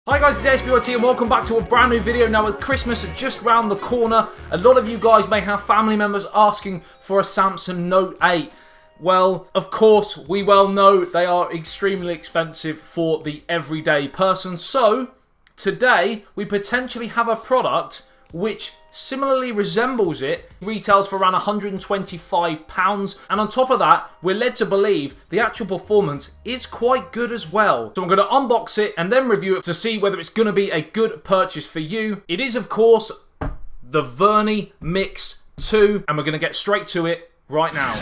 Hi guys, it's ASBYT and welcome back to a brand new video. Now with Christmas just round the corner, a lot of you guys may have family members asking for a Samsung Note 8. Well, of course, we well know they are extremely expensive for the everyday person. So, today, we potentially have a product which similarly resembles it, retails for around £125, and on top of that, we're led to believe the actual performance is quite good as well. So I'm going to unbox it and then review it to see whether it's going to be a good purchase for you. It is, of course, the Vernee Mix 2, and we're going to get straight to it right now.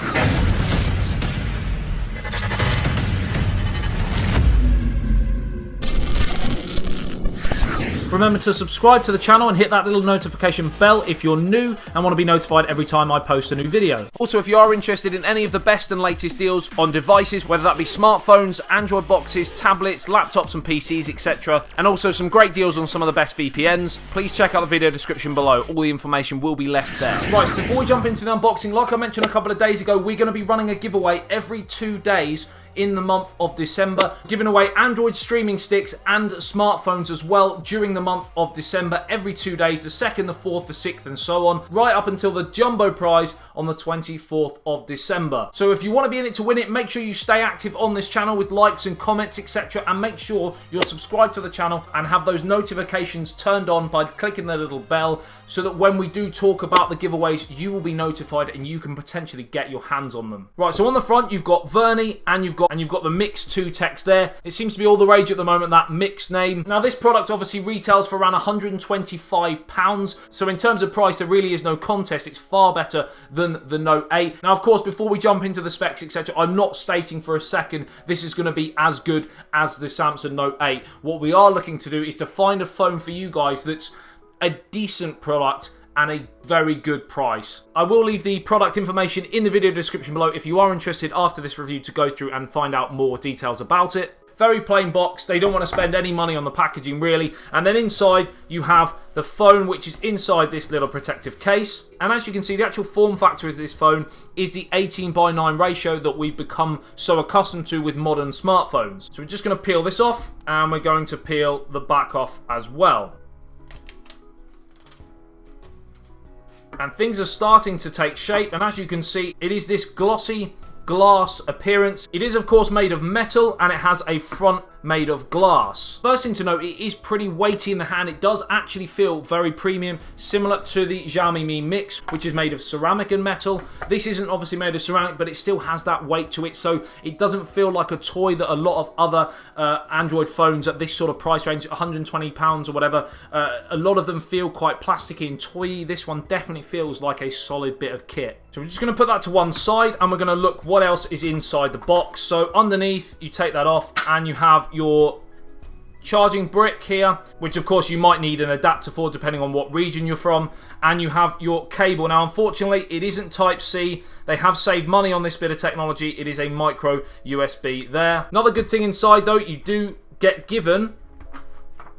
Remember to subscribe to the channel and hit that little notification bell if you're new and want to be notified every time I post a new video. Also, if you are interested in any of the best and latest deals on devices, whether that be smartphones, Android boxes, tablets, laptops and PCs, etc., and also some great deals on some of the best VPNs, please check out the video description below. All the information will be left there. Right, so before we jump into the unboxing, like I mentioned a couple of days ago, we're going to be running a giveaway every 2 days in the month of December, giving away Android streaming sticks and smartphones as well during the month of December, every 2 days, the 2nd, the 4th, the 6th and so on, right up until the jumbo prize on the 24th of December. So if you want to be in it to win it, make sure you stay active on this channel with likes and comments, etc., and make sure you're subscribed to the channel and have those notifications turned on by clicking the little bell, so that when we do talk about the giveaways, you will be notified and you can potentially get your hands on them. Right, so on the front you've got Vernee and you've got the Mix 2 text there. It seems to be all the rage at the moment, that Mix name. Now this product obviously retails for around £125, so in terms of price there really is no contest. It's far better than the Note 8. Now of course, before we jump into the specs, etc., I'm not stating for a second this is going to be as good as the Samsung Note 8. What we are looking to do is to find a phone for you guys that's a decent product and a very good price. I will leave the product information in the video description below if you are interested after this review to go through and find out more details about it. Very plain box. They don't want to spend any money on the packaging really. And then inside you have the phone, which is inside this little protective case. And as you can see, the actual form factor of this phone is the 18:9 ratio that we've become so accustomed to with modern smartphones. So we're just going to peel this off and we're going to peel the back off as well. And things are starting to take shape, and as you can see, it is this glossy glass appearance. It is of course made of metal and it has a front made of glass. First thing to note, it is pretty weighty in the hand. It does actually feel very premium, similar to the Xiaomi Mi Mix, which is made of ceramic and metal. This isn't obviously made of ceramic, but it still has that weight to it, so it doesn't feel like a toy that a lot of other Android phones at this sort of price range, £120 or whatever, a lot of them feel quite plasticky and toy-y. This one definitely feels like a solid bit of kit. So we're just going to put that to one side and we're going to look what else is inside the box. So underneath, you take that off and you have your charging brick here, which of course you might need an adapter for depending on what region you're from, and you have your cable. Now unfortunately it isn't Type-C. They have saved money on this bit of technology. It is a micro USB there. Another good thing inside though, you do get given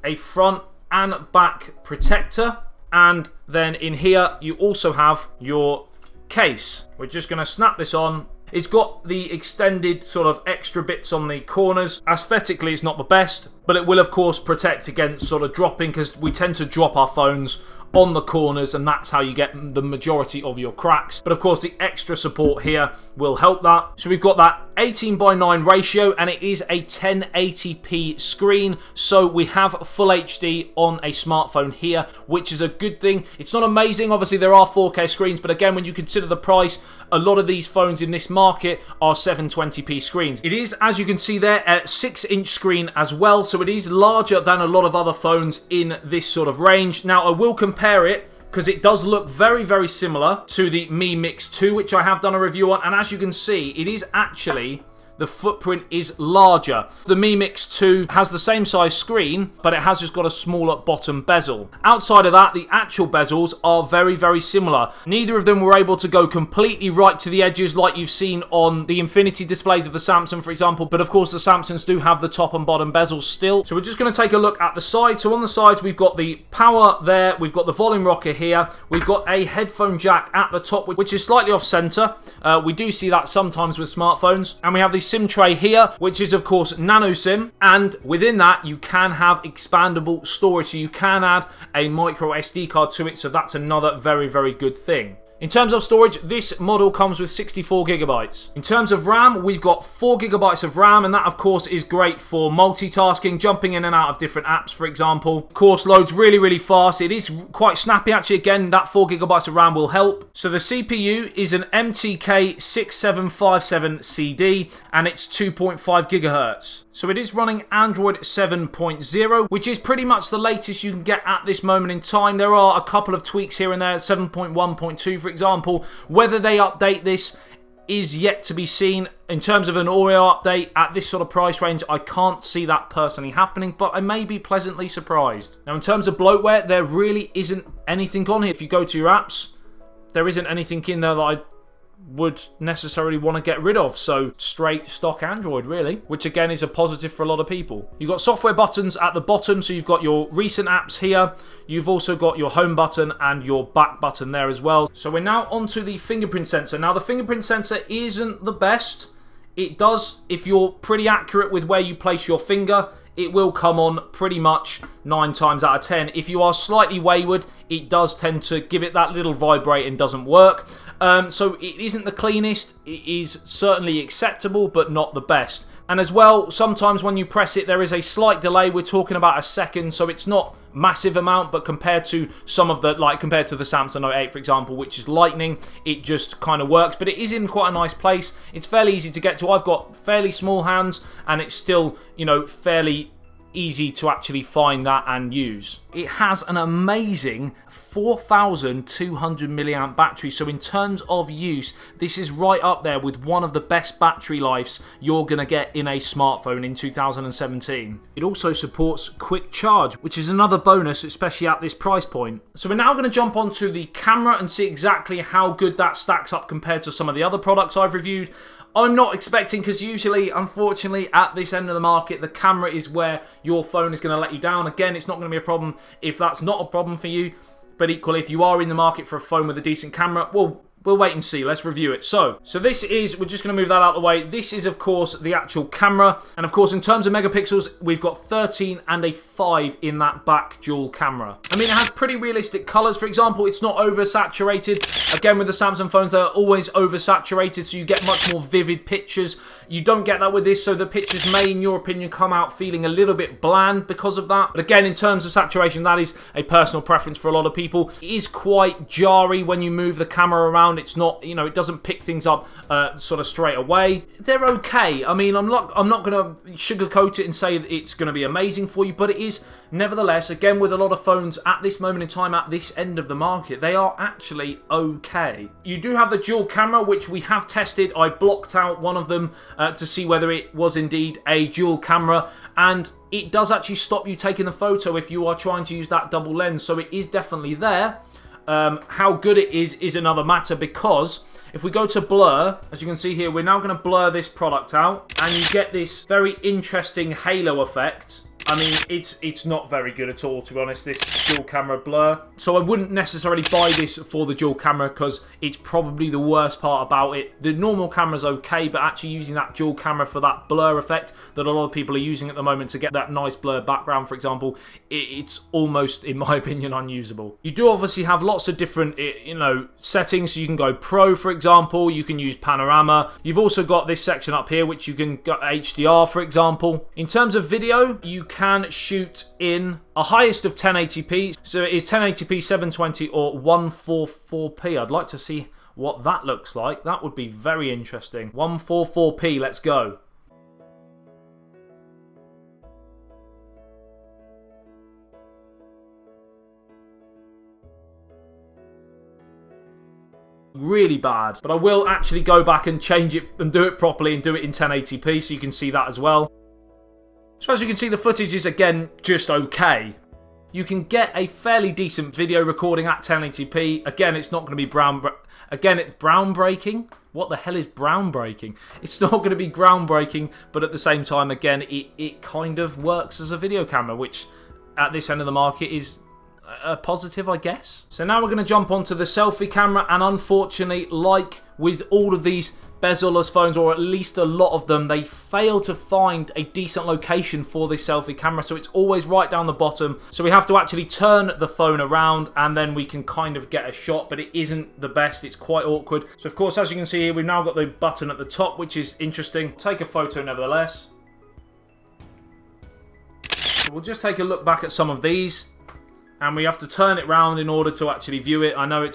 a front and back protector, and then in here you also have your case. We're just going to snap this on. It's got the extended sort of extra bits on the corners. Aesthetically, it's not the best, but it will of course protect against sort of dropping, because we tend to drop our phones on the corners and that's how you get the majority of your cracks. But of course the extra support here will help that. So we've got that 18:9 ratio and it is a 1080p screen, so we have full HD on a smartphone here, which is a good thing. It's not amazing, obviously there are 4K screens, but again when you consider the price, a lot of these phones in this market are 720p screens. It is, as you can see there, a 6-inch screen as well, so it is larger than a lot of other phones in this sort of range. Now I will compare it, because it does look very, very similar to the Mi Mix 2, which I have done a review on, and as you can see, it is actually the footprint is larger. The Mi Mix 2 has the same size screen, but it has just got a smaller bottom bezel. Outside of that, the actual bezels are very, very similar. Neither of them were able to go completely right to the edges like you've seen on the Infinity displays of the Samsung, for example, but of course the Samsungs do have the top and bottom bezels still. So we're just going to take a look at the sides. So on the sides, we've got the power there, we've got the volume rocker here, we've got a headphone jack at the top, which is slightly off center. We do see that sometimes with smartphones, and we have the SIM tray here, which is of course nano SIM, and within that you can have expandable storage, so you can add a micro SD card to it, so that's another very, very good thing. In terms of storage, this model comes with 64 gigabytes. In terms of RAM, we've got 4 gigabytes of RAM, and that of course is great for multitasking, jumping in and out of different apps, for example. Of course, loads really, really fast. It is quite snappy, actually. Again, that 4 gigabytes of RAM will help. So the CPU is an MTK 6757CD, and it's 2.5 gigahertz. So it is running Android 7.0, which is pretty much the latest you can get at this moment in time. There are a couple of tweaks here and there, 7.1.2 for example. Whether they update this is yet to be seen. In terms of an Oreo update at this sort of price range, I can't see that personally happening, but I may be pleasantly surprised. Now, in terms of bloatware, there really isn't anything on here. If you go to your apps, there isn't anything in there that I would necessarily want to get rid of, so straight stock Android really, which again is a positive for a lot of people. You've got software buttons at the bottom, so you've got your recent apps here, you've also got your home button and your back button there as well. So we're now onto the fingerprint sensor. Now the fingerprint sensor isn't the best. It does, if you're pretty accurate with where you place your finger, it will come on pretty much 9 times out of 10. If you are slightly wayward, it does tend to give it that little vibrate and doesn't work. So it isn't the cleanest. It is certainly acceptable, but not the best. And as well, sometimes when you press it, there is a slight delay. We're talking about a second, so it's not massive amount, but compared to some of the, compared to the Samsung Note 8, for example, which is lightning, it just kind of works. But it is in quite a nice place. It's fairly easy to get to. I've got fairly small hands, and it's still, fairly easy to actually find that and use. It has an amazing 4,200 milliamp battery, so in terms of use, this is right up there with one of the best battery lives you're going to get in a smartphone in 2017. It also supports quick charge, which is another bonus, especially at this price point. So we're now going to jump onto the camera and see exactly how good that stacks up compared to some of the other products I've reviewed. I'm not expecting, because usually, unfortunately, at this end of the market, the camera is where your phone is going to let you down. Again, it's not going to be a problem if that's not a problem for you. But equally, if you are in the market for a phone with a decent camera, well, we'll wait and see. Let's review it. So this is, we're just going to move that out of the way. This is, of course, the actual camera. And, of course, in terms of megapixels, we've got 13 and a 5 in that back dual camera. I mean, it has pretty realistic colors. For example, it's not oversaturated. Again, with the Samsung phones, they're always oversaturated, so you get much more vivid pictures. You don't get that with this, so the pictures may, in your opinion, come out feeling a little bit bland because of that. But again, in terms of saturation, that is a personal preference for a lot of people. It is quite jarry when you move the camera around. It's not, it doesn't pick things up sort of straight away. They're okay. I mean, I'm not going to sugarcoat it and say that it's going to be amazing for you, but it is nevertheless, again, with a lot of phones at this moment in time, at this end of the market, they are actually okay. You do have the dual camera, which we have tested. I blocked out one of them to see whether it was indeed a dual camera, and it does actually stop you taking the photo if you are trying to use that double lens, so it is definitely there. How good it is another matter, because if we go to blur, as you can see here, we're now going to blur this product out, and you get this very interesting halo effect. I mean, it's not very good at all, to be honest, this dual camera blur. So I wouldn't necessarily buy this for the dual camera, because it's probably the worst part about it. The normal camera's okay, but actually using that dual camera for that blur effect that a lot of people are using at the moment to get that nice blur background, for example, it's almost, in my opinion, unusable. You do obviously have lots of different, settings. So you can go Pro, for example. You can use Panorama. You've also got this section up here, which you can get HDR, for example. In terms of video, you can shoot in a highest of 1080p, so it is 1080p, 720 or 144p. I'd like to see what that looks like. That would be very interesting. 144p, let's go. Really bad, but I will actually go back and change it and do it properly and do it in 1080p so you can see that as well. So as you can see, the footage is, again, just okay. You can get a fairly decent video recording at 1080p. Again, it's not going to be groundbreaking. What the hell is groundbreaking? It's not going to be groundbreaking, but at the same time, again, it kind of works as a video camera, which at this end of the market is a positive, I guess. So now we're going to jump onto the selfie camera, and unfortunately, like with all of these bezel-less phones, or at least a lot of them, they fail to find a decent location for this selfie camera, so it's always right down the bottom. So we have to actually turn the phone around and then we can kind of get a shot, but it isn't the best. It's quite awkward. So of course, as you can see here, we've now got the button at the top, which is interesting. Take a photo nevertheless. We'll just take a look back at some of these, and we have to turn it round in order to actually view it. I know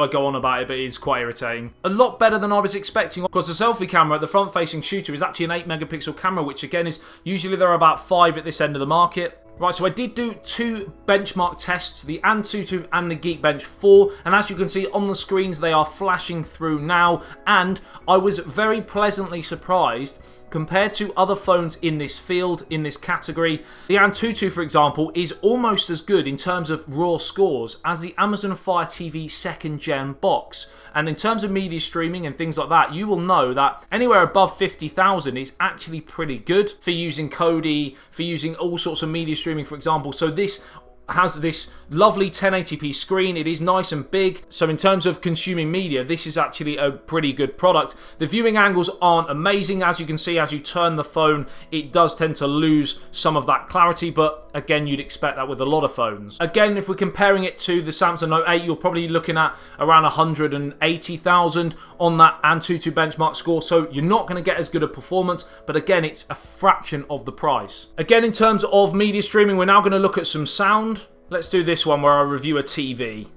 I go on about it, but it is quite irritating. A lot better than I was expecting, because the selfie camera, the front-facing shooter, is actually an 8 megapixel camera, which again is, usually there are about 5 at this end of the market. Right, so I did do 2 benchmark tests, the Antutu and the Geekbench 4, and as you can see on the screens, they are flashing through now, and I was very pleasantly surprised. Compared to other phones in this field, in this category, the Antutu, for example, is almost as good in terms of raw scores as the Amazon Fire TV 2nd Gen box. And in terms of media streaming and things like that, you will know that anywhere above 50,000 is actually pretty good for using KODI, for using all sorts of media streaming, for example. So this has this lovely 1080p screen. It is nice and big, so in terms of consuming media, this is actually a pretty good product. The viewing angles aren't amazing. As you can see, as you turn the phone, it does tend to lose some of that clarity, but again, you'd expect that with a lot of phones. Again, if we're comparing it to the Samsung Note 8, you're probably looking at around 180,000 on that Antutu benchmark score, so you're not going to get as good a performance, but again, it's a fraction of the price. Again, in terms of media streaming, we're now going to look at some sound. Let's do this one where I review a TV.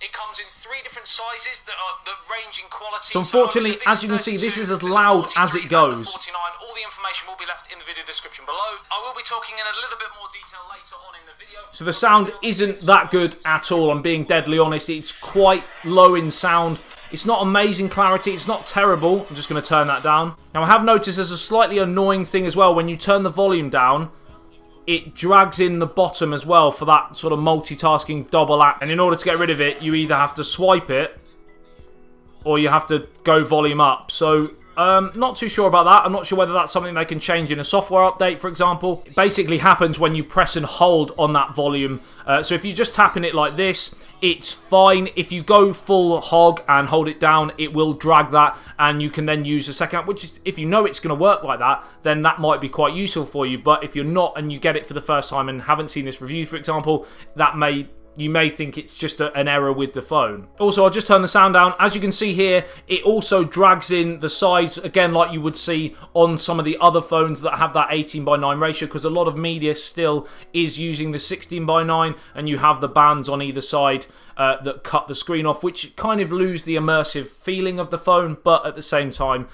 It comes in 3 different sizes that range in quality. So unfortunately, as you can see, this is as loud as it goes. 49. All the information will be left in the video description below. I will be talking in a little bit more detail later on in the video. So the sound isn't that good at all, I'm being deadly honest. It's quite low in sound. It's not amazing clarity, it's not terrible. I'm just going to turn that down. Now I have noticed there's a slightly annoying thing as well. When you turn the volume down, it drags in the bottom as well for that sort of multitasking double act. And in order to get rid of it, you either have to swipe it or you have to go volume up. So, not too sure about that. I'm not sure whether that's something they can change in a software update, for example. It basically happens when you press and hold on that volume. So if you're just tapping it like this, it's fine. If you go full hog and hold it down, it will drag that, and you can then use the second app, which is, if you know it's going to work like that, then that might be quite useful for you. But if you're not and you get it for the first time and haven't seen this review, for example, you may think it's just an error with the phone. Also, I'll just turn the sound down. As you can see here, it also drags in the size, again, like you would see on some of the other phones that have that 18:9 ratio, because a lot of media still is using the 16:9, and you have the bands on either side that cut the screen off, which kind of lose the immersive feeling of the phone, but at the same time,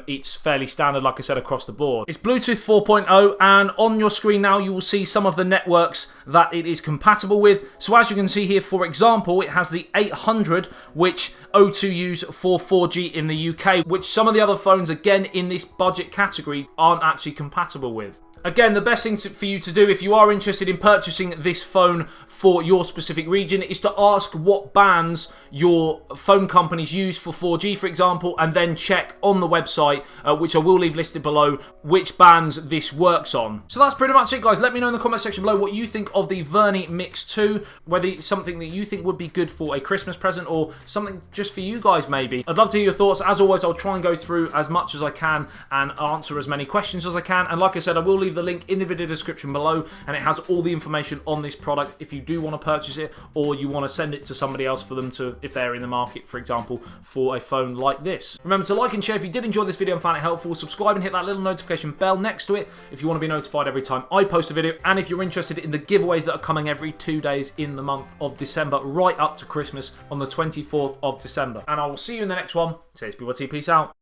it's fairly standard, like I said, across the board. It's Bluetooth 4.0, and on your screen now, you will see some of the networks that it is compatible with. So as you can see here, for example, it has the 800, which O2 use for 4G in the UK, which some of the other phones, again, in this budget category, aren't actually compatible with. Again, the best thing for you to do if you are interested in purchasing this phone for your specific region is to ask what bands your phone companies use for 4G, for example, and then check on the website, which I will leave listed below, which bands this works on. So that's pretty much it, guys. Let me know in the comment section below what you think of the Vernee Mix 2, whether it's something that you think would be good for a Christmas present or something just for you guys, maybe. I'd love to hear your thoughts. As always, I'll try and go through as much as I can and answer as many questions as I can. And like I said, I will leave the link in the video description below, and it has all the information on this product if you do want to purchase it, or you want to send it to somebody else for them to, if they're in the market, for example, for a phone like this. Remember to like and share if you did enjoy this video and found it helpful. Subscribe and hit that little notification bell next to it if you want to be notified every time I post a video, and if you're interested in the giveaways that are coming every 2 days in the month of December, right up to Christmas on the 24th of December. And I will see you in the next one. ASBYT, peace out.